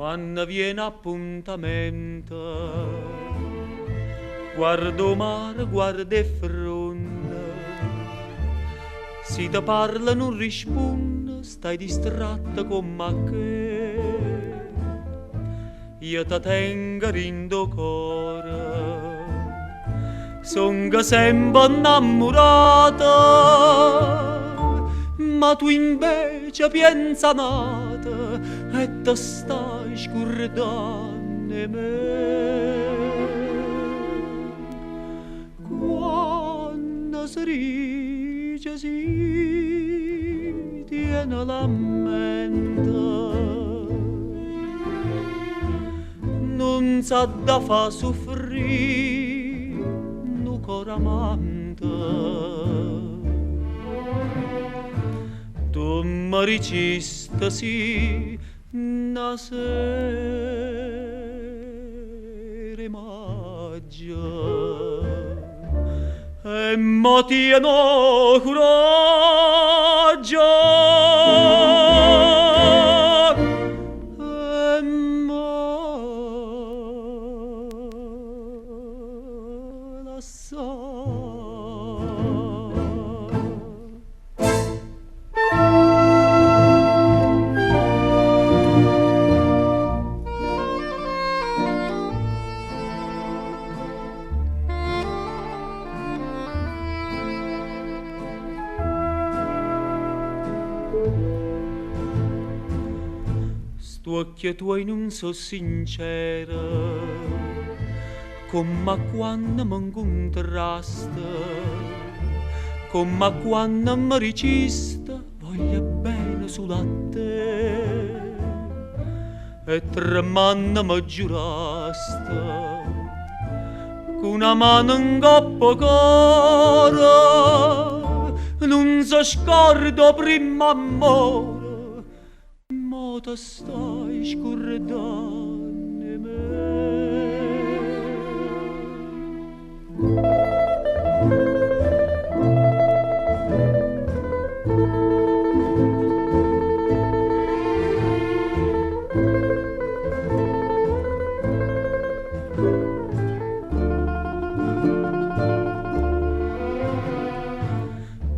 Quando viene appuntamento, guardo mare, guardo e fronte, si ti parla non risponde, stai distratta come che io ti tengo rindo cuore, son sempre innamorata, ma tu invece pensa nata e ti stai scordando me. Quando si dice si tiene la mente, non sa da fa soffrire nu cor amante. Tu mi dicesti sì una sera maggio e mo tieno coraggio e mo la so. Sto occhio tuoi non so sincera, come quando mi incontrasti, come quando mi dicesti voglio bene solo a te, e tremando mi giurasti con una mano in coppa cuore non si scorda prima amore. Mo ti stai scordando me.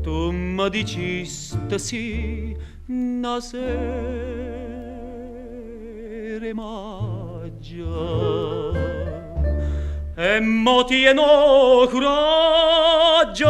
Tu mi dicesti sì una sera maggio e mo tieno coraggio